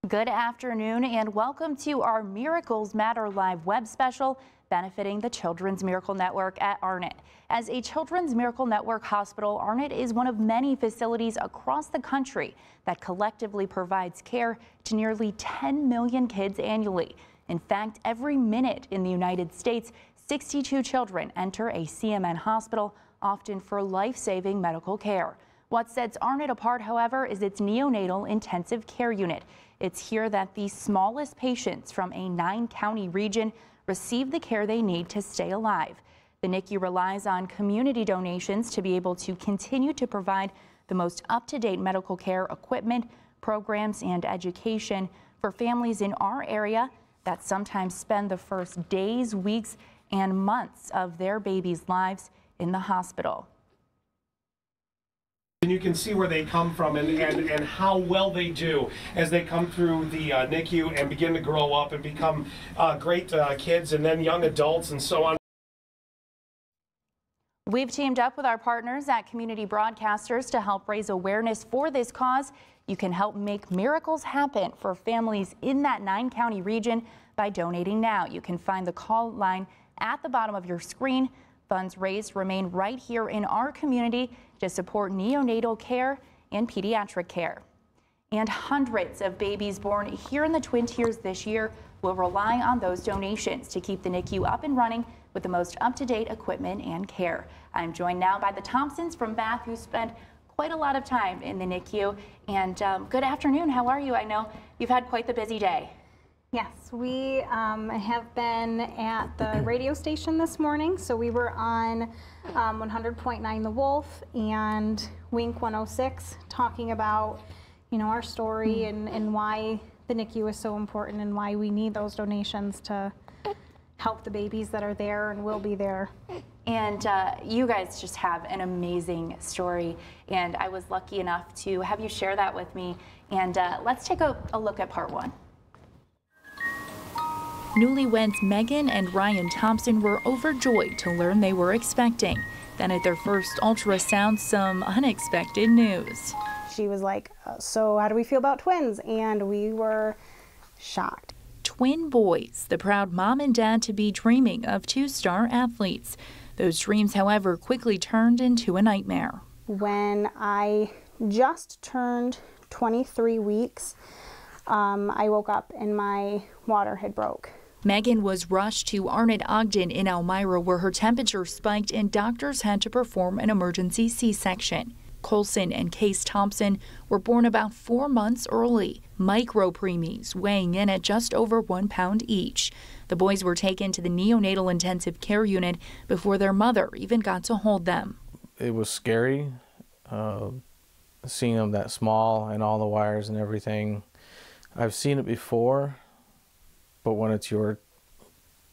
Good afternoon and welcome to our Miracles Matter Live web special benefiting the Children's Miracle Network at Arnot. As a Children's Miracle Network hospital, Arnot is one of many facilities across the country that collectively provides care to nearly 10 million kids annually. In fact, every minute in the United States, 62 children enter a CMN hospital, often for life-saving medical care. What sets Arnot apart, however, is its neonatal intensive care unit. It's here that the smallest patients from a 9-county region receive the care they need to stay alive. The NICU relies on community donations to be able to continue to provide the most up-to-date medical care equipment, programs, and education for families in our area that sometimes spend the first days, weeks, and months of their babies' lives in the hospital. And you can see where they come from and how well they do as they come through the NICU and begin to grow up and become great kids and then young adults and so on. We've teamed up with our partners at Community Broadcasters to help raise awareness for this cause. You can help make miracles happen for families in that 9-county region by donating now. You can find the call line at the bottom of your screen. Funds raised remain right here in our community to support neonatal care and pediatric care. And hundreds of babies born here in the Twin Tiers this year will rely on those donations to keep the NICU up and running with the most up-to-date equipment and care. I'm joined now by the Thompsons from Bath, who spent quite a lot of time in the NICU. And good afternoon, how are you? I know you've had quite the busy day. Yes, we have been at the radio station this morning. So we were on 100.9 The Wolf and Wink 106 talking about, you know, our story and why the NICU is so important and why we need those donations to help the babies that are there and will be there. And you guys just have an amazing story, and I was lucky enough to have you share that with me. And let's take a look at part one. Newlyweds Megan and Ryan Thompson were overjoyed to learn they were expecting. Then at their first ultrasound, some unexpected news. She was like, so how do we feel about twins? And we were shocked. Twin boys, the proud mom and dad to be dreaming of 2-star athletes. Those dreams, however, quickly turned into a nightmare. When I just turned 23 weeks, I woke up and my water had broke. Megan was rushed to Arnot Ogden in Elmira, where her temperature spiked and doctors had to perform an emergency C-section. Colson and Case Thompson were born about 4 months early, micro-preemies weighing in at just over 1 pound each. The boys were taken to the neonatal intensive care unit before their mother even got to hold them. It was scary, seeing them that small and all the wires and everything. I've seen it before, but when it's your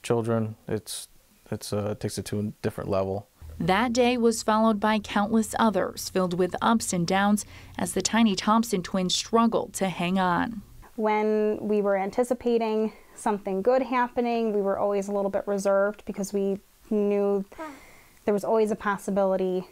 children, it takes it to a different level. That day was followed by countless others, filled with ups and downs as the tiny Thompson twins struggled to hang on. When we were anticipating something good happening, we were always a little bit reserved because we knew there was always a possibility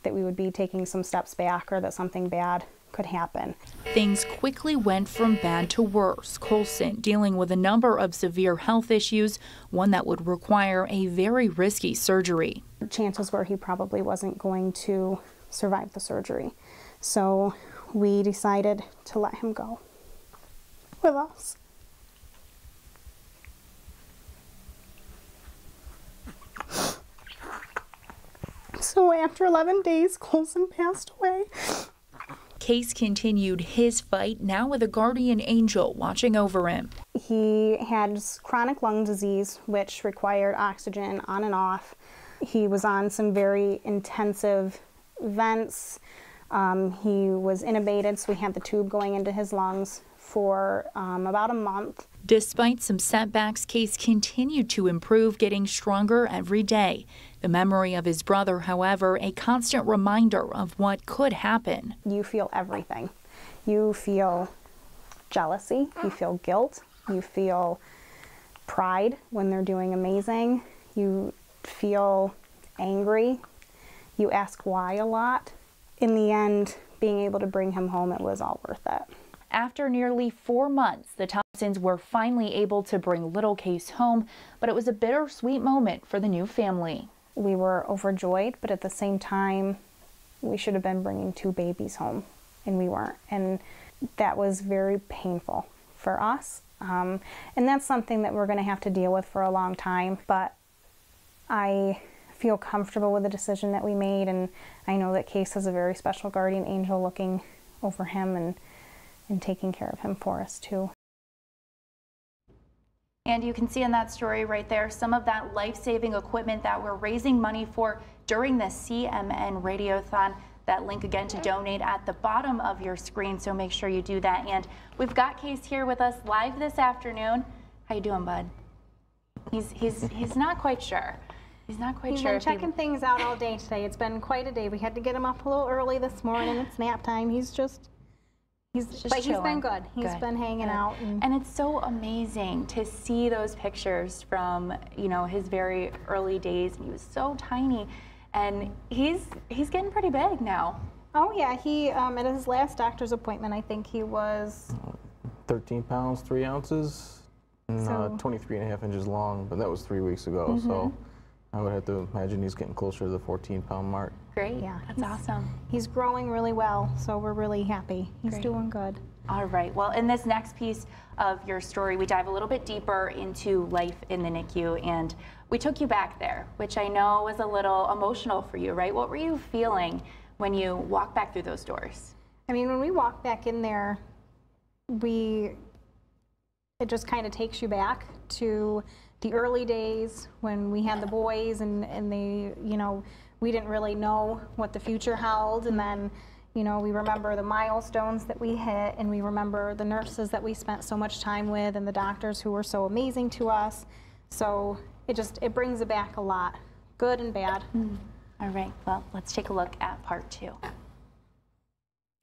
that we would be taking some steps back or that something bad could happen. Things quickly went from bad to worse. Colson dealing with a number of severe health issues, one that would require a very risky surgery. Chances were he probably wasn't going to survive the surgery. So we decided to let him go with us. So after 11 days, Colson passed away. Case continued his fight, now with a guardian angel watching over him. He had chronic lung disease, which required oxygen on and off. He was on some very intensive vents. He was intubated, so we had the tube going into his lungs for about a month. Despite some setbacks, Case continued to improve, getting stronger every day. The memory of his brother, however, a constant reminder of what could happen. You feel everything. You feel jealousy, you feel guilt, you feel pride when they're doing amazing, you feel angry, you ask why a lot. In the end, being able to bring him home, it was all worth it. After nearly 4 months, the Thompsons were finally able to bring little Case home, but it was a bittersweet moment for the new family. We were overjoyed, but at the same time, we should have been bringing 2 babies home, and we weren't. And that was very painful for us. And that's something that we're going to have to deal with for a long time. But I feel comfortable with the decision that we made, and I know that Case has a very special guardian angel looking over him and taking care of him for us too. And you can see in that story right there some of that life-saving equipment that we're raising money for during the CMN Radiothon. That link again to donate at the bottom of your screen, so make sure you do that. And we've got Case here with us live this afternoon. How you doing, bud? He's not quite sure. He's not quite sure. He's been checking things out all day today. It's been quite a day. We had to get him up a little early this morning. It's nap time. He's been good. He's been hanging out. And it's so amazing to see those pictures from, you know, his very early days. He was so tiny, and he's getting pretty big now. Oh yeah, he at his last doctor's appointment, I think he was 13 pounds, 3 ounces, and So- 23.5 inches long, but that was 3 weeks ago, so I would have to imagine he's getting closer to the 14-pound mark. Great. Yeah, That's awesome. He's growing really well, so we're really happy. He's Great. doing good. All right. Well, in this next piece of your story, we dive a little bit deeper into life in the NICU, and we took you back there, which I know was a little emotional for you, right? What were you feeling when you walked back through those doors? I mean, when we walk back in there, it just kind of takes you back to the early days when we had the boys and they, you know, we didn't really know what the future held. And then, you know, we remember the milestones that we hit, and we remember the nurses that we spent so much time with and the doctors who were so amazing to us. So it brings it back a lot, good and bad. All right. Well, let's take a look at part 2.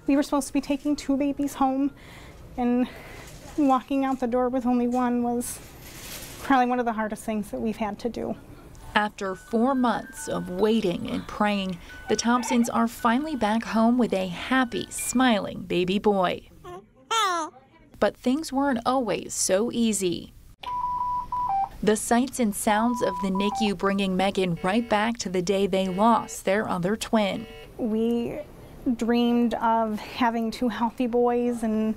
We were supposed to be taking 2 babies home, and walking out the door with only one was probably one of the hardest things that we've had to do. After 4 months of waiting and praying, the Thompsons are finally back home with a happy, smiling baby boy. But things weren't always so easy. The sights and sounds of the NICU bringing Megan right back to the day they lost their other twin. We dreamed of having 2 healthy boys and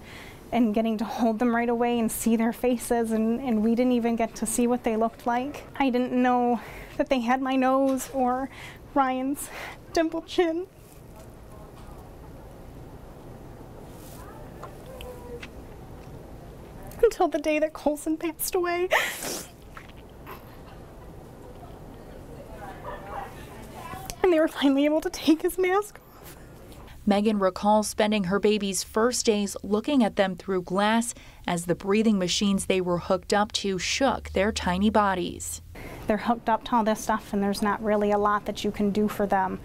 getting to hold them right away and see their faces, and we didn't even get to see what they looked like. I didn't know that they had my nose or Ryan's dimpled chin. Until the day that Colson passed away. And they were finally able to take his mask off. Megan recalls spending her baby's first days looking at them through glass as the breathing machines they were hooked up to shook their tiny bodies. They're hooked up to all this stuff, and there's not really a lot that you can do for them.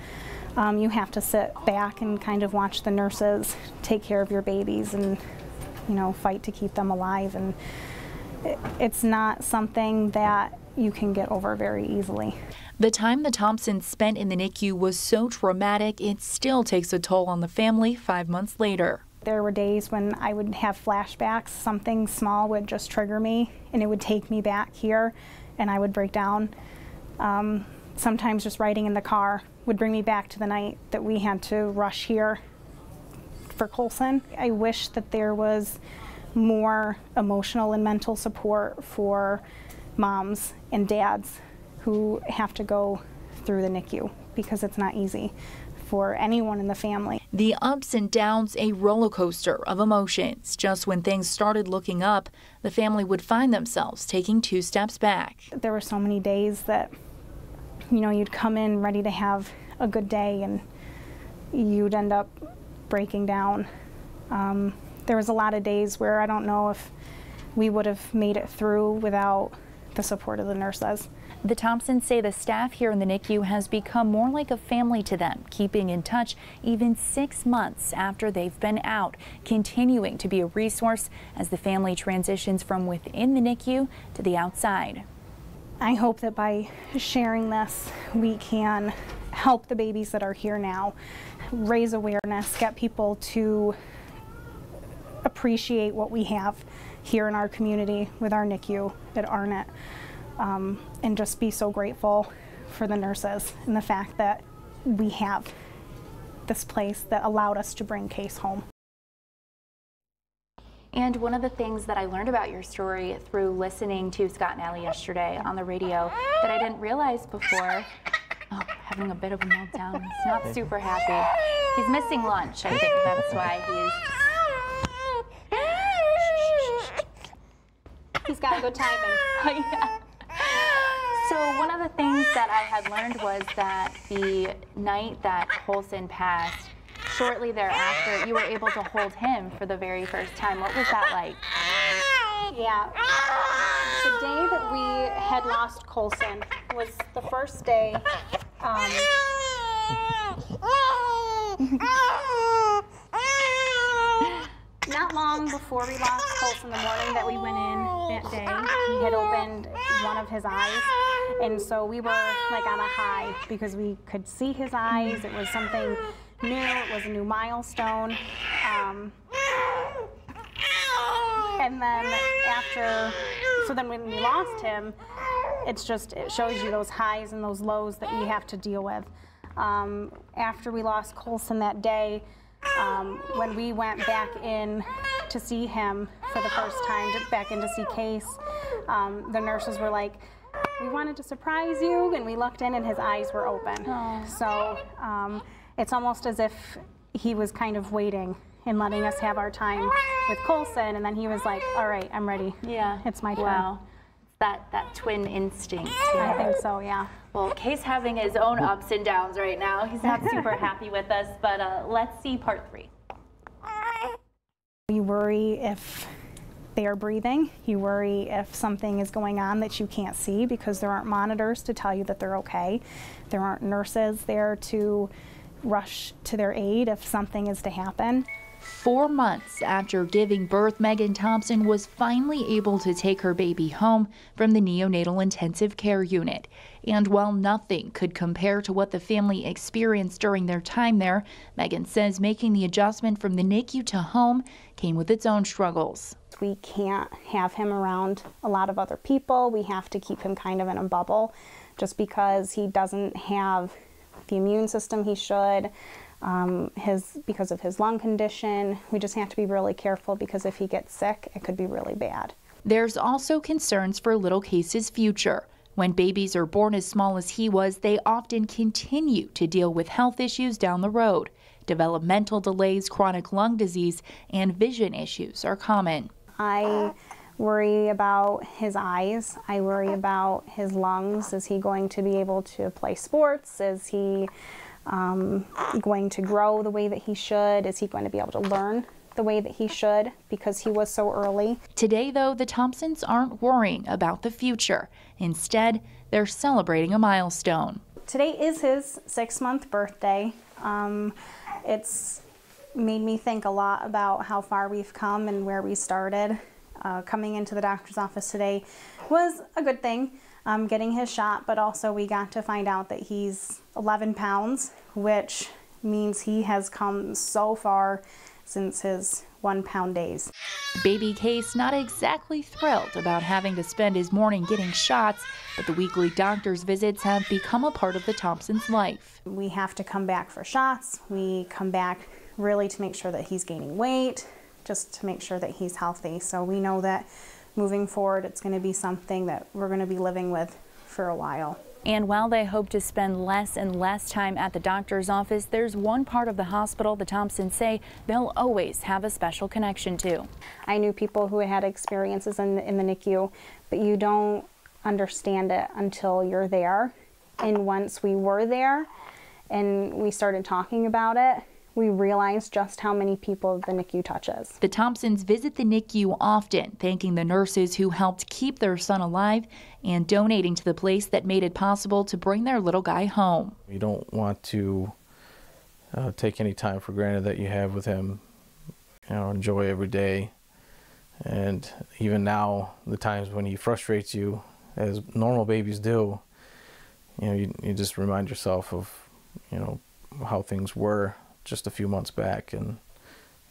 You have to sit back and kind of watch the nurses take care of your babies and, you know, fight to keep them alive. And it's not something that you can get over very easily. The time the Thompsons spent in the NICU was so traumatic, it still takes a toll on the family 5 months later. There were days when I would have flashbacks. Something small would just trigger me, and it would take me back here, and I would break down. Sometimes just riding in the car would bring me back to the night that we had to rush here for Colson. I wish that there was more emotional and mental support for moms and dads who have to go through the NICU, because it's not easy for anyone in the family. The ups and downs, a roller coaster of emotions. Just when things started looking up, the family would find themselves taking 2 steps back. There were so many days that, you know, you'd come in ready to have a good day and you'd end up breaking down. There was a lot of days where I don't know if we would have made it through without the support of the nurses. The Thompsons say the staff here in the NICU has become more like a family to them, keeping in touch even 6 months after they've been out, continuing to be a resource as the family transitions from within the NICU to the outside. I hope that by sharing this, we can help the babies that are here now, raise awareness, get people to appreciate what we have here in our community with our NICU at Arnot, and just be so grateful for the nurses and the fact that we have this place that allowed us to bring Case home. And one of the things that I learned about your story through listening to Scott and Allie yesterday on the radio that I didn't realize before, having a bit of a meltdown, he's not super happy. He's missing lunch, I think that's why he's got a good timing. Yeah. So one of the things that I had learned was that the night that Colson passed, shortly thereafter, you were able to hold him for the very first time. What was that like? Yeah. The day that we had lost Colson was the first day. Not long before we lost Colson, the morning that we went in that day, he had opened one of his eyes. And so we were like on a high because we could see his eyes. It was something new. It was a new milestone. And then then when we lost him, it shows you those highs and those lows that we have to deal with. After we lost Colson that day, when we went back in to see him for the first time, back in to see Case, the nurses were like, "We wanted to surprise you," and we looked in and his eyes were open. Aww. So it's almost as if he was kind of waiting and letting us have our time with Colson, and then he was like, "All right, I'm ready. Yeah. It's my turn." Wow. That twin instinct. I think so, yeah. Well, Case having his own ups and downs right now. He's not super happy with us, but let's see part 3. You worry if they are breathing. You worry if something is going on that you can't see because there aren't monitors to tell you that they're okay. There aren't nurses there to rush to their aid if something is to happen. 4 months after giving birth, Megan Thompson was finally able to take her baby home from the neonatal intensive care unit. And while nothing could compare to what the family experienced during their time there, Megan says making the adjustment from the NICU to home came with its own struggles. We can't have him around a lot of other people. We have to keep him kind of in a bubble just because he doesn't have the immune system he should. Because of his lung condition, we just have to be really careful because if he gets sick, it could be really bad. There's also concerns for little Case's future. When babies are born as small as he was, they often continue to deal with health issues down the road. Developmental delays, chronic lung disease, and vision issues are common. I worry about his eyes. I worry about his lungs. Is he going to be able to play sports? Is he going to grow the way that he should? Is he going to be able to learn the way that he should because he was so early? Today, though, the Thompsons aren't worrying about the future. Instead, they're celebrating a milestone. Today is his 6-month birthday. It's made me think a lot about how far we've come and where we started. Coming into the doctor's office today was a good thing. Getting his shot, but also we got to find out that he's 11 pounds, which means he has come so far since his 1-pound days. Baby Case not exactly thrilled about having to spend his morning getting shots, but the weekly doctor's visits have become a part of the Thompsons' life. We have to come back for shots. We come back really to make sure that he's gaining weight, just to make sure that he's healthy. So we know that moving forward, it's going to be something that we're going to be living with for a while. And while they hope to spend less and less time at the doctor's office, there's one part of the hospital the Thompsons say they'll always have a special connection to. I knew people who had experiences in the NICU, but you don't understand it until you're there. And once we were there and we started talking about it, we realized just how many people the NICU touches. The Thompsons visit the NICU often, thanking the nurses who helped keep their son alive and donating to the place that made it possible to bring their little guy home. You don't want to take any time for granted that you have with him. Enjoy every day. And even now, the times when he frustrates you, as normal babies do, you just remind yourself of, how things were just a few months back, and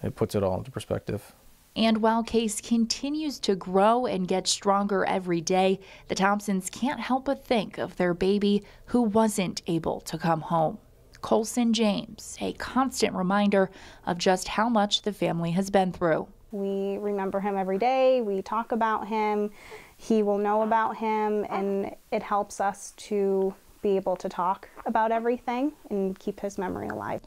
it puts it all into perspective. And while Case continues to grow and get stronger every day, the Thompsons can't help but think of their baby who wasn't able to come home. Colson James, a constant reminder of just how much the family has been through. We remember him every day, we talk about him, he will know about him, and it helps us to be able to talk about everything and keep his memory alive.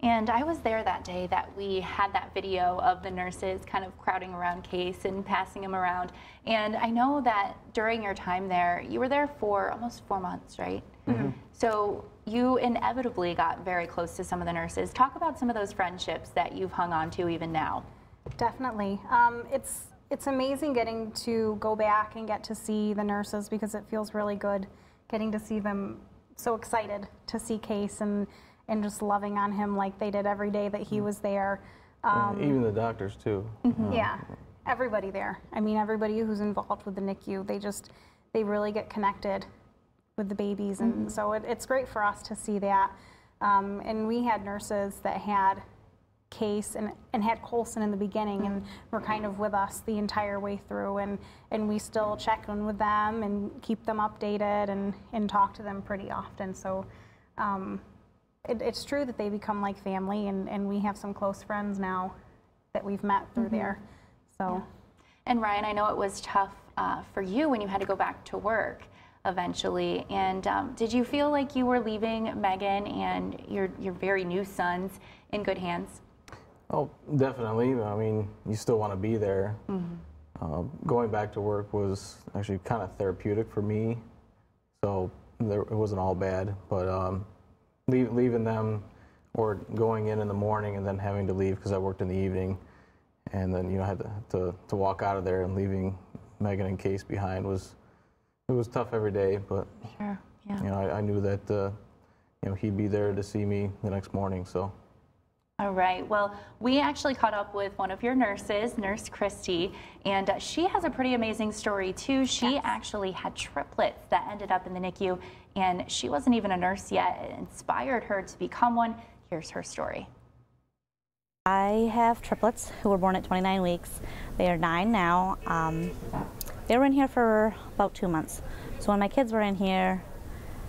And I was there that day that we had that video of the nurses kind of crowding around Case and passing him around. And I know that during your time there, you were there for almost 4 months, right? Mm-hmm. So you inevitably got very close to some of the nurses. Talk about some of those friendships that you've hung on to even now. Definitely. It's amazing getting to go back and get to see the nurses, because it feels really good getting to see them so excited to see Case and just loving on him like they did every day that he was there. Even the doctors too. Mm-hmm. Yeah, everybody there. I mean, everybody who's involved with the NICU, they really get connected with the babies, and so it's great for us to see that. And we had nurses that had Case and had Colson in the beginning, and were kind of with us the entire way through, and we still check in with them and keep them updated and talk to them pretty often. So it's true that they become like family, and we have some close friends now that we've met through there. So. Yeah. And Ryan, I know it was tough for you when you had to go back to work eventually. And did you feel like you were leaving Megan and your very new sons in good hands? Oh, definitely. I mean, you still want to be there. Going back to work was actually kind of therapeutic for me, so it wasn't all bad. But leaving them, or going in the morning and then having to leave because I worked in the evening, and then I had to walk out of there, and leaving Megan and Case behind was tough every day. But sure, yeah. I knew that he'd be there to see me the next morning. So. All right. Well, we actually caught up with one of your nurses, Nurse Christy, and she has a pretty amazing story too. She actually had triplets that ended up in the NICU, and she wasn't even a nurse yet. It inspired her to become one. Here's her story. I have triplets who were born at 29 weeks. They are 9 now. They were in here for about 2 months. So when my kids were in here,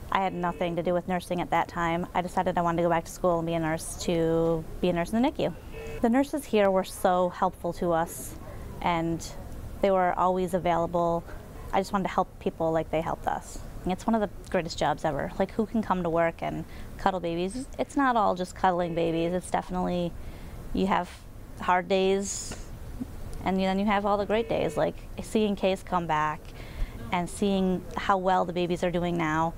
I had nothing to do with nursing at that time. I decided I wanted to go back to school and be a nurse in the NICU. The nurses here were so helpful to us, and they were always available. I just wanted to help people like they helped us. It's one of the greatest jobs ever. Like, who can come to work and cuddle babies? It's not all just cuddling babies. It's definitely, you have hard days, and then you have all the great days, like seeing Case come back and seeing how well the babies are doing now.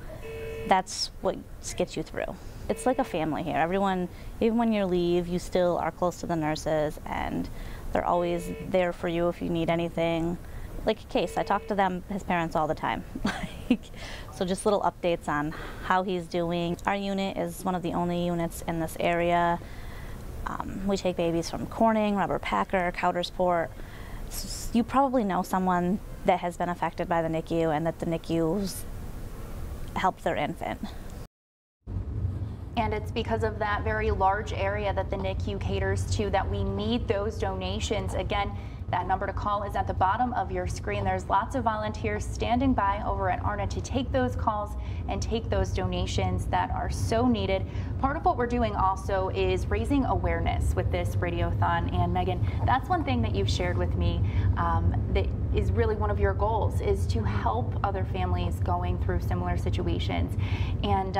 That's what gets you through. It's like a family here. Everyone, even when you leave, you still are close to the nurses, and they're always there for you if you need anything. Like Case, I talk to them, his parents, all the time. So just little updates on how he's doing. Our unit is one of the only units in this area. We take babies from Corning, Robert Packer, Coudersport. You probably know someone that has been affected by the NICU, and that the NICU's help their infant. And it's because of that very large area that the NICU caters to that we need those donations. Again, that number to call is at the bottom of your screen. There's lots of volunteers standing by over at Arnot to take those calls and take those donations that are so needed. Part of what we're doing also is raising awareness with this radiothon. And Megan, that's one thing that you've shared with me that is really one of your goals, is to help other families going through similar situations. And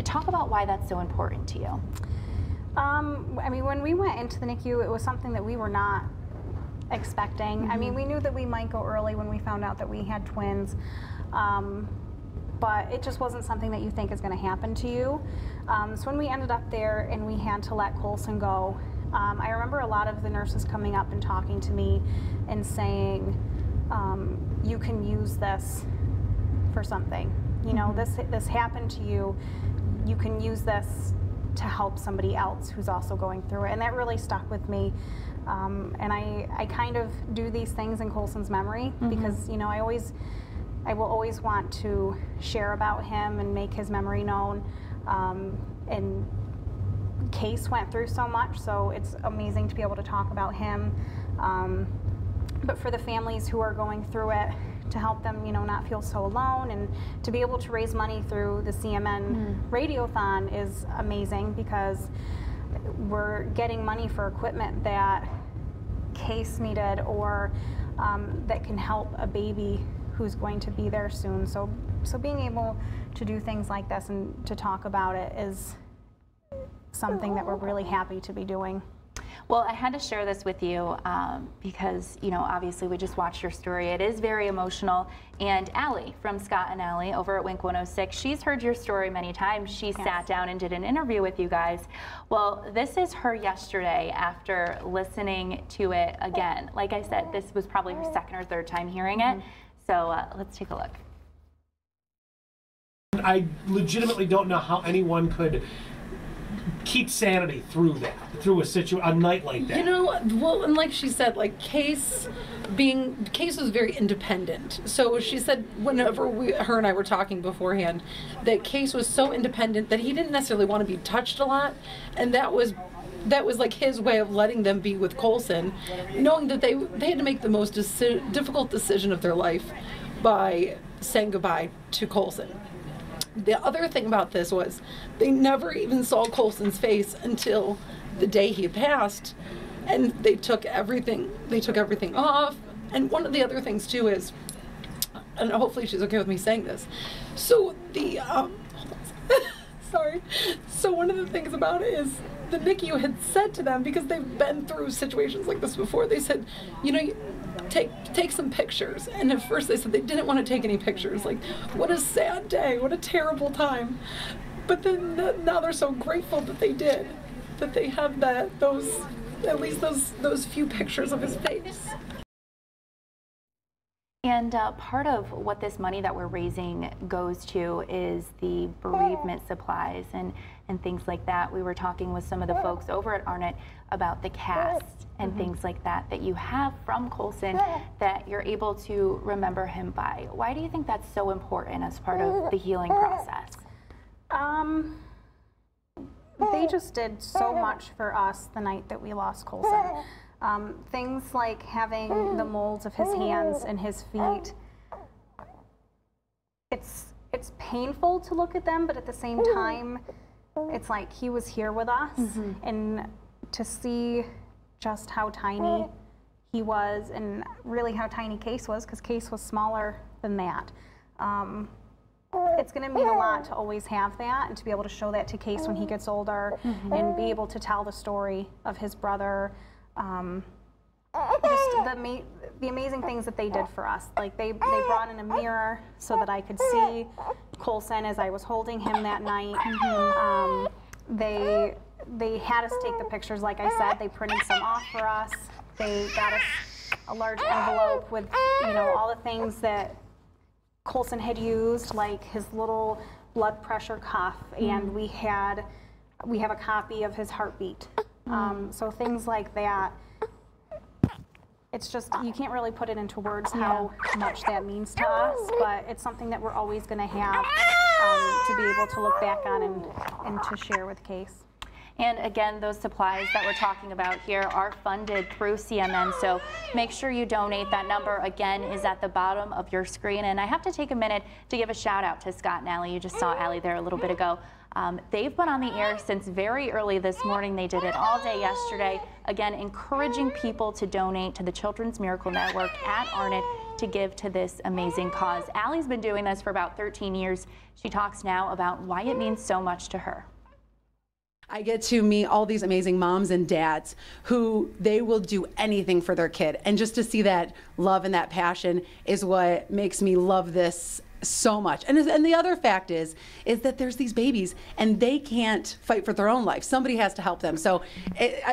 talk about why that's so important to you. I mean, when we went into the NICU, it was something that we were not expecting. I mean, we knew that we might go early when we found out that we had twins, but it just wasn't something that you think is going to happen to you. So when we ended up there and we had to let Colson go, I remember a lot of the nurses coming up and talking to me and saying, you can use this for something. You know, this happened to you. You can use this to help somebody else who's also going through it. And that really stuck with me. And I kind of do these things in Colson's memory because, you know, I will always want to share about him and make his memory known. And Case went through so much, so it's amazing to be able to talk about him. But for the families who are going through it, to help them, you know, not feel so alone, and to be able to raise money through the CMN Radiothon is amazing, because we're getting money for equipment that Case needed, or that can help a baby who's going to be there soon. So being able to do things like this and to talk about it is something that we're really happy to be doing. Well, I had to share this with you because, you know, obviously we just watched your story. It is very emotional. And Allie from Scott and Allie over at Wink 106, she's heard your story many times. She sat down and did an interview with you guys. Well, this is her yesterday after listening to it again. Like I said, this was probably her second or third time hearing it. So let's take a look. I legitimately don't know how anyone could keep sanity through that, through a night like that. You know, well, and like she said, like Case was very independent. So she said whenever her and I were talking beforehand, that Case was so independent that he didn't necessarily want to be touched a lot, and that was like his way of letting them be with Colson, knowing that they had to make the most difficult decision of their life by saying goodbye to Colson. The other thing about this was they never even saw Colson's face until the day he passed, and they took everything off. And one of the other things too is, and hopefully she's okay with me saying this, so the sorry, so one of the things about it is the NICU had said to them, because they've been through situations like this before, they said, you know, take some pictures. And at first they said they didn't want to take any pictures. Like, what a sad day, what a terrible time. But then now they're so grateful that they did, that they have at least those few pictures of his face. And part of what this money that we're raising goes to is the bereavement supplies and things like that. We were talking with some of the folks over at Arnot about the cast and things like that you have from Colson that you're able to remember him by. Why do you think that's so important as part of the healing process? They just did so much for us the night that we lost Colson. Things like having the molds of his hands and his feet. It's painful to look at them, but at the same time, it's like he was here with us, and to see just how tiny he was, and really how tiny Case was, because Case was smaller than that. It's going to mean a lot to always have that, and to be able to show that to Case when he gets older, and be able to tell the story of his brother. Just the amazing things that they did for us. Like they brought in a mirror so that I could see Colson as I was holding him that night. They had us take the pictures, like I said. They printed some off for us. They got us a large envelope with, you know, all the things that Colson had used, like his little blood pressure cuff, and we have a copy of his heartbeat. So things like that. It's just, you can't really put it into words how much that means to us, but it's something that we're always going to have to be able to look back on and to share with Case. And again, those supplies that we're talking about here are funded through CMN, so make sure you donate. That number, again, is at the bottom of your screen. And I have to take a minute to give a shout out to Scott and Allie. You just saw Allie there a little bit ago. They've been on the air since very early this morning. They did it all day yesterday. Again, encouraging people to donate to the Children's Miracle Network at Arnot to give to this amazing cause. Allie's been doing this for about 13 years. She talks now about why it means so much to her. I get to meet all these amazing moms and dads who they will do anything for their kid. And just to see that love and that passion is what makes me love this so much. And the other fact is that there's these babies and they can't fight for their own life. Somebody has to help them. So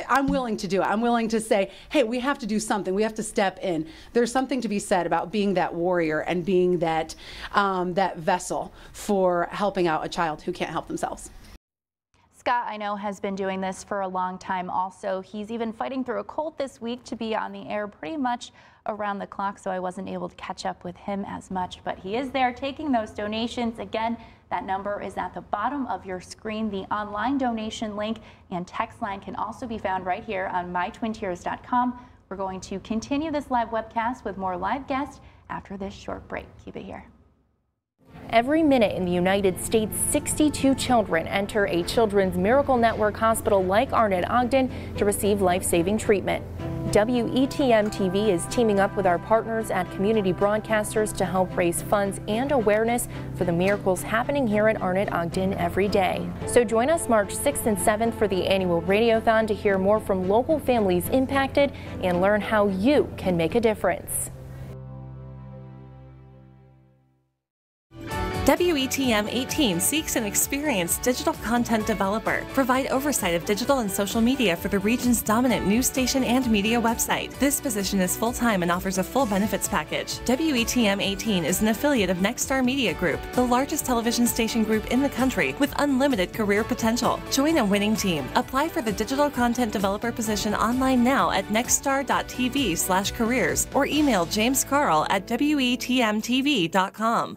I'm willing to do it. I'm willing to say, hey, we have to do something. We have to step in. There's something to be said about being that warrior and being that, that vessel for helping out a child who can't help themselves. Scott, I know, has been doing this for a long time also. He's even fighting through a cold this week to be on the air pretty much around the clock, so I wasn't able to catch up with him as much, but he is there taking those donations. Again, that number is at the bottom of your screen. The online donation link and text line can also be found right here on mytwintiers.com. We're going to continue this live webcast with more live guests after this short break. Keep it here. Every minute in the United States, 62 children enter a Children's Miracle Network hospital like Arnot, Ogden to receive life-saving treatment. WETM-TV is teaming up with our partners at Community Broadcasters to help raise funds and awareness for the miracles happening here at Arnot, Ogden every day. So join us March 6th and 7th for the annual Radiothon to hear more from local families impacted and learn how you can make a difference. WETM-18 seeks an experienced digital content developer. Provide oversight of digital and social media for the region's dominant news station and media website. This position is full-time and offers a full benefits package. WETM-18 is an affiliate of Nexstar Media Group, the largest television station group in the country with unlimited career potential. Join a winning team. Apply for the digital content developer position online now at nexstar.tv/careers or email James Carl at WETMTV.com.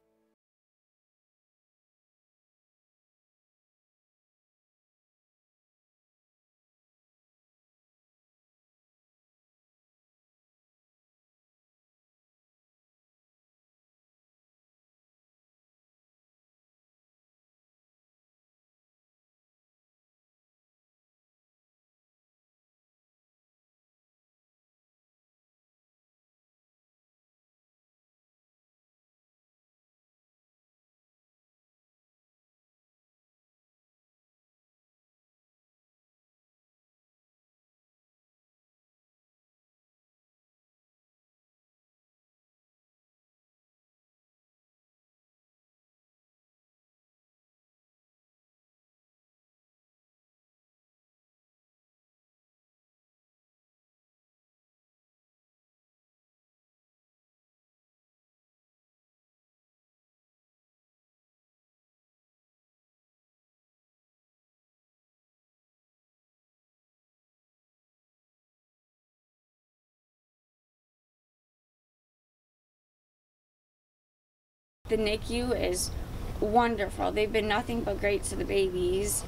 The NICU is wonderful. They've been nothing but great to the babies.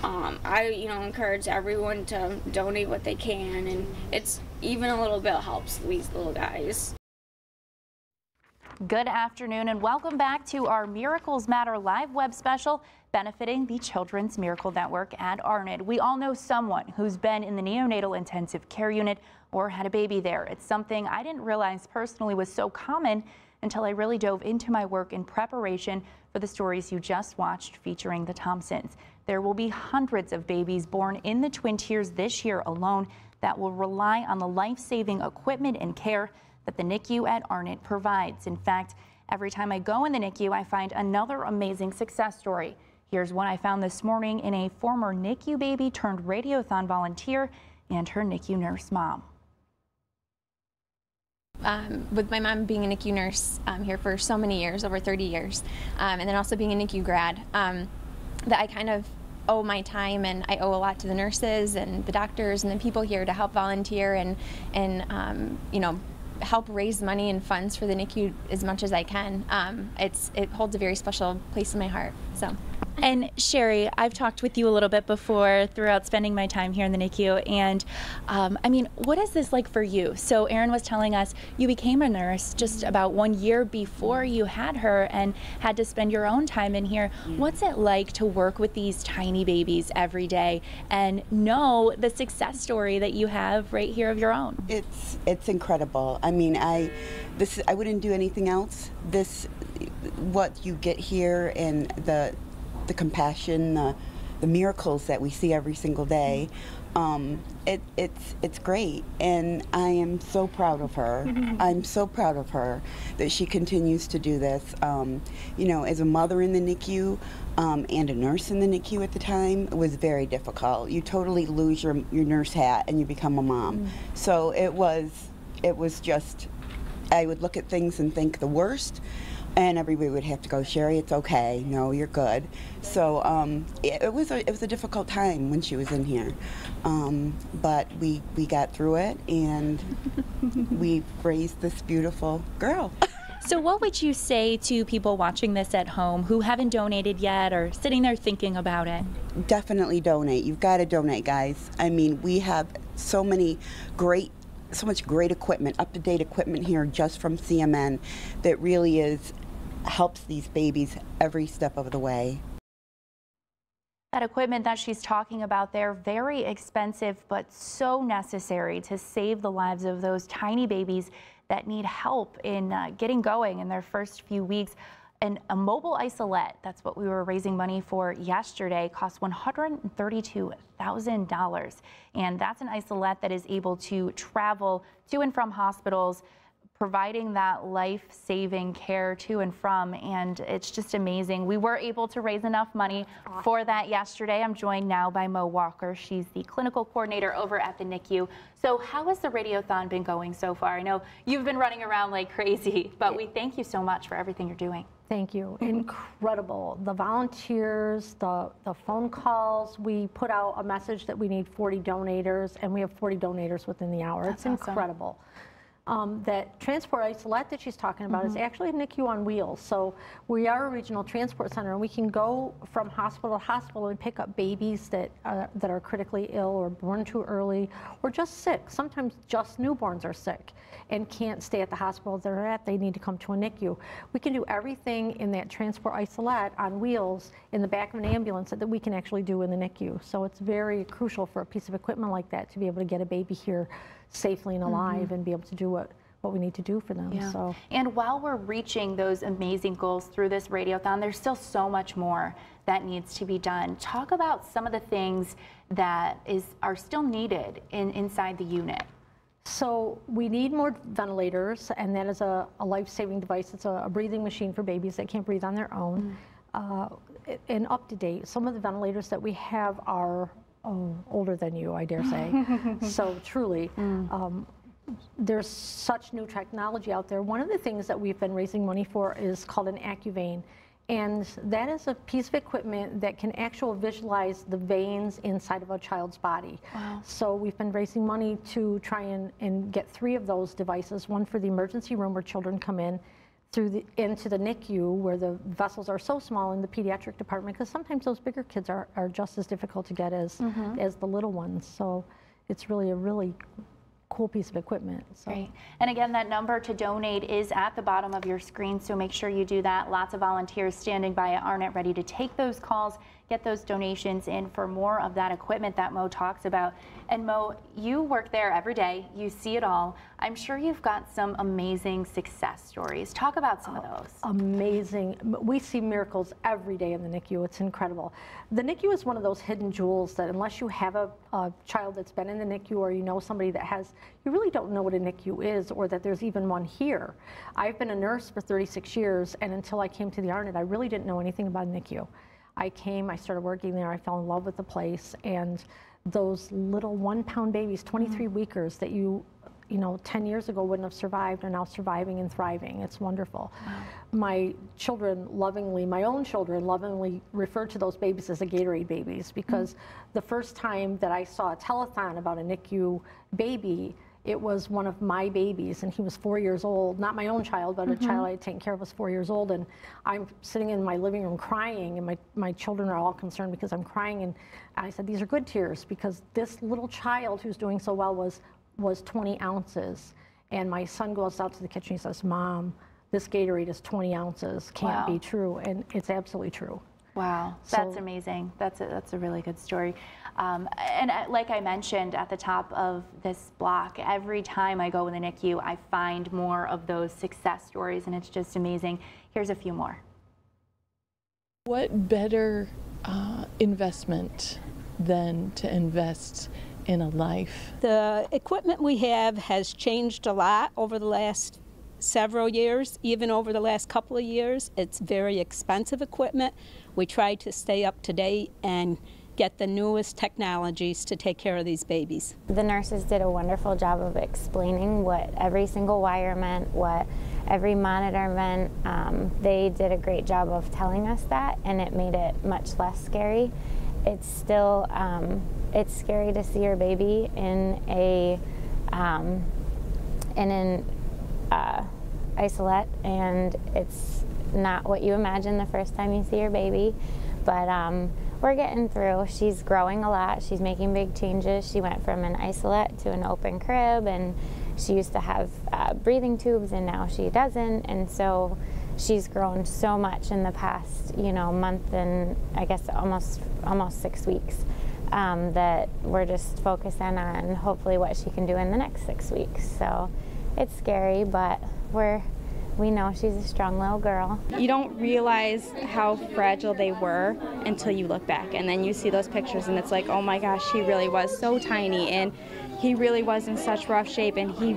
I encourage everyone to donate what they can, and it's even a little bit helps these little guys. Good afternoon and welcome back to our Miracles Matter live web special benefiting the Children's Miracle Network at Arnot. We all know someone who's been in the neonatal intensive care unit or had a baby there. It's something I didn't realize personally was so common until I really dove into my work in preparation for the stories you just watched featuring the Thompsons. There will be hundreds of babies born in the Twin Tiers this year alone that will rely on the life-saving equipment and care that the NICU at Arnot provides. In fact, every time I go in the NICU, I find another amazing success story. Here's one I found this morning in a former NICU baby turned Radiothon volunteer and her NICU nurse mom. With my mom being a NICU nurse here for so many years, over 30 years, and then also being a NICU grad, that I kind of owe my time, and I owe a lot to the nurses and the doctors and the people here to help volunteer and help raise money and funds for the NICU as much as I can. It holds a very special place in my heart. So. And Sherry, I've talked with you a little bit before throughout spending my time here in the NICU, and I mean, what is this like for you? So Aaron was telling us you became a nurse just about 1 year before you had her and had to spend your own time in here. What's it like to work with these tiny babies every day and know the success story that you have right here of your own? It's incredible. I mean, I wouldn't do anything else. What you get here and the compassion, the miracles that we see every single day, it's great, and I am so proud of her. I'm so proud of her that she continues to do this. As a mother in the NICU and a nurse in the NICU at the time, it was very difficult. You totally lose your nurse hat and you become a mom. So it was just, I would look at things and think the worst. And everybody would have to go, Sherry, it's okay. No, you're good. So it was a difficult time when she was in here. But we got through it, and we raised this beautiful girl. So what would you say to people watching this at home who haven't donated yet or sitting there thinking about it? Definitely donate. You've got to donate, guys. I mean, we have so much great equipment, up-to-date equipment here just from CMN that really helps these babies every step of the way. That equipment that she's talking about there, very expensive, but so necessary to save the lives of those tiny babies that need help in getting going in their first few weeks. And a mobile isolette, that's what we were raising money for yesterday, costs $132,000. And that's an isolette that is able to travel to and from hospitals, providing that life-saving care to and from, and it's just amazing. We were able to raise enough money for that yesterday. I'm joined now by Mo Walker. She's the clinical coordinator over at the NICU. So how has the Radiothon been going so far? I know you've been running around like crazy, but we thank you so much for everything you're doing. Thank you. Incredible. The volunteers, the phone calls. We put out a message that we need 40 donators, and we have 40 donators within the hour. It's incredible. That transport isolette that she's talking about is actually a NICU on wheels. So we are a regional transport center, and we can go from hospital to hospital and pick up babies that are critically ill or born too early or just sick. Sometimes just newborns are sick and can't stay at the hospital they're at. They need to come to a NICU. We can do everything in that transport isolette on wheels in the back of an ambulance that we can actually do in the NICU. So it's very crucial for a piece of equipment like that to be able to get a baby here safely and alive and be able to do what we need to do for them. Yeah. So. And while we're reaching those amazing goals through this Radiothon, there's still so much more that needs to be done. Talk about some of the things that are still needed inside the unit. So we need more ventilators, and that is a life-saving device. It's a breathing machine for babies that can't breathe on their own. And up to date, some of the ventilators that we have are older than you, I dare say. So truly, there's such new technology out there. One of the things that we've been raising money for is called an AccuVein. And that is a piece of equipment that can actually visualize the veins inside of a child's body. Wow. So we've been raising money to try and get 3 of those devices, one for the emergency room where children come in, into the NICU where the vessels are so small in the pediatric department, because sometimes those bigger kids are just as difficult to get as the little ones. So it's really a really cool piece of equipment. So. Great. And again, that number to donate is at the bottom of your screen, so make sure you do that. Lots of volunteers standing by at Arnot ready to take those calls, get those donations in for more of that equipment that Mo talks about. And Mo, you work there every day. You see it all. I'm sure you've got some amazing success stories. Talk about some of those. Amazing. We see miracles every day in the NICU. It's incredible. The NICU is one of those hidden jewels that unless you have a child that's been in the NICU or you know somebody that has, you really don't know what a NICU is or that there's even one here. I've been a nurse for 36 years, and until I came to the Arnot, I really didn't know anything about a NICU. I started working there, I fell in love with the place, and those little 1-pound babies, 23 weekers that you know, 10 years ago wouldn't have survived are now surviving and thriving. It's wonderful. Wow. My children lovingly, my own children lovingly refer to those babies as the Gatorade babies, because the first time that I saw a telethon about a NICU baby, it was one of my babies, and he was 4 years old. Not my own child, but a child I had taken care of was 4 years old. And I'm sitting in my living room crying, and my children are all concerned because I'm crying. And I said, these are good tears, because this little child who's doing so well was 20 ounces. And my son goes out to the kitchen, he says, Mom, this Gatorade is 20 ounces. Can't be true. And it's absolutely true. Wow, that's amazing. That's a really good story. And like I mentioned at the top of this block, every time I go in the NICU, I find more of those success stories, and it's just amazing. Here's a few more. What better investment than to invest in a life? The equipment we have has changed a lot over the last several years, even over the last couple of years. It's very expensive equipment. We try to stay up to date and get the newest technologies to take care of these babies. The nurses did a wonderful job of explaining what every single wire meant, what every monitorment, they did a great job of telling us that, and it made it much less scary. It's still, it's scary to see your baby in an isolate, and it's not what you imagine the first time you see your baby, but we're getting through. She's growing a lot. She's making big changes. She went from an isolate to an open crib, and she used to have breathing tubes, and now she doesn't, and so she's grown so much in the past, you know, month and I guess almost 6 weeks, that we're just focusing on hopefully what she can do in the next 6 weeks. So it's scary, but we know she's a strong little girl. You don't realize how fragile they were until you look back, and then you see those pictures and it's like, oh my gosh, he really was so tiny, and he really was in such rough shape, and he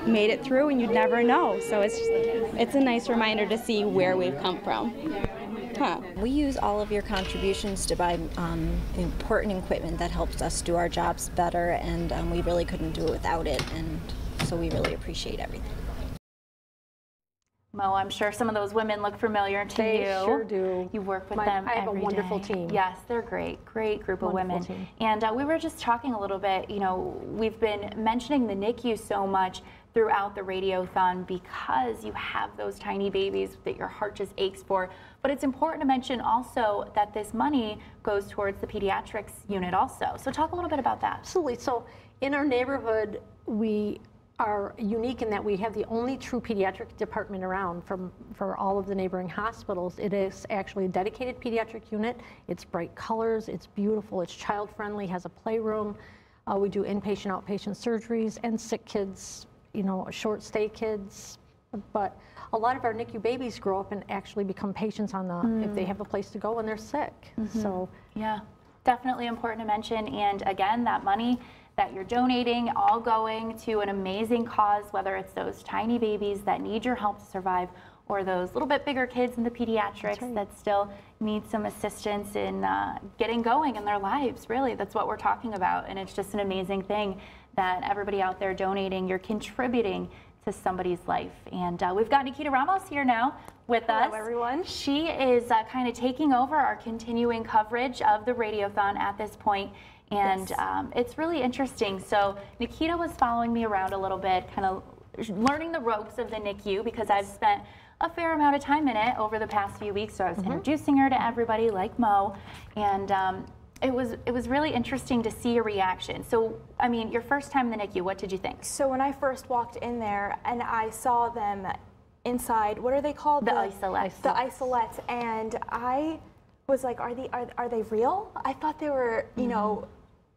made it through, and you'd never know. So it's a nice reminder to see where we've come from. Huh. We use all of your contributions to buy important equipment that helps us do our jobs better, and we really couldn't do it without it, and so we really appreciate everything. Mo, I'm sure some of those women look familiar to you. They sure do. You work with them every day. I have a wonderful team. Yes, they're great. Great group of women. Team. And we were just talking a little bit, you know, we've been mentioning the NICU so much throughout the Radiothon because you have those tiny babies that your heart just aches for. But it's important to mention also that this money goes towards the pediatrics unit also. So talk a little bit about that. Absolutely. So in our neighborhood, we are unique in that we have the only true pediatric department around for all of the neighboring hospitals. It is actually a dedicated pediatric unit. It's bright colors, it's beautiful, it's child friendly, has a playroom. We do inpatient, outpatient surgeries, and sick kids, you know, short stay kids. But a lot of our NICU babies grow up and actually become patients on the, if they have a place to go when they're sick. So yeah, definitely important to mention. And again, that money that you're donating, all going to an amazing cause, whether it's those tiny babies that need your help to survive or those little bit bigger kids in the pediatrics that still need some assistance in getting going in their lives. Really, that's what we're talking about. And it's just an amazing thing that everybody out there donating, you're contributing to somebody's life. And we've got Nikita Ramos here now with us. Hello, everyone. She is kind of taking over our continuing coverage of the Radiothon at this point. And it's really interesting. So Nikita was following me around a little bit, kind of learning the ropes of the NICU because I've spent a fair amount of time in it over the past few weeks. So I was introducing her to everybody like Mo. And it was really interesting to see your reaction. So, I mean, your first time in the NICU, what did you think? So when I first walked in there and I saw them inside, what are they called? The isolates. The isolates. And I was like, are they real? I thought they were, you know,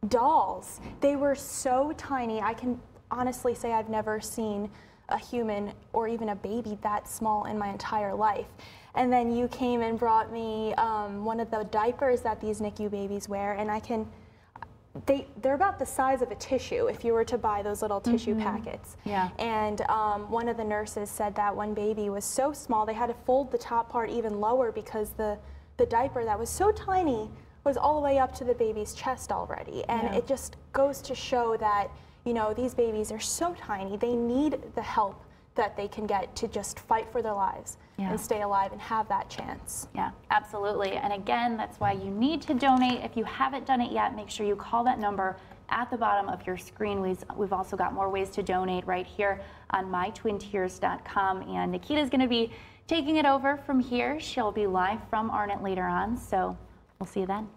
dolls. They were so tiny. I can honestly say I've never seen a human or even a baby that small in my entire life. And then you came and brought me one of the diapers that these NICU babies wear, and they're about the size of a tissue if you were to buy those little tissue packets. Yeah. And one of the nurses said that one baby was so small they had to fold the top part even lower because the diaper that was so tiny was all the way up to the baby's chest already. And it just goes to show that, you know, these babies are so tiny. They need the help that they can get to just fight for their lives and stay alive and have that chance. Yeah, absolutely. And again, that's why you need to donate. If you haven't done it yet, make sure you call that number at the bottom of your screen. We've also got more ways to donate right here on mytwintears.com. And Nikita's going to be taking it over from here. She'll be live from Arnot later on, so we'll see you then.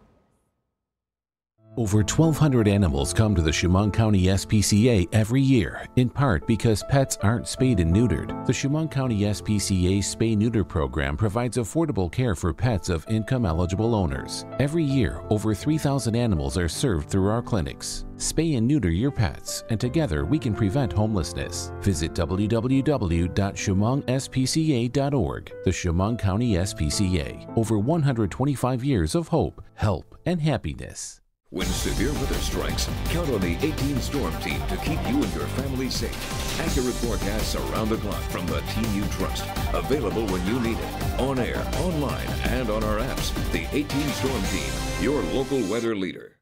Over 1,200 animals come to the Chemung County SPCA every year, in part because pets aren't spayed and neutered. The Chemung County SPCA Spay-Neuter program provides affordable care for pets of income-eligible owners. Every year, over 3,000 animals are served through our clinics. Spay and neuter your pets, and together we can prevent homelessness. Visit www.chemungspca.org. The Chemung County SPCA. Over 125 years of hope, help, and happiness. When severe weather strikes, count on the 18 Storm Team to keep you and your family safe. Accurate forecasts around the clock from the team you trust. Available when you need it. On air, online, and on our apps. The 18 Storm Team, your local weather leader.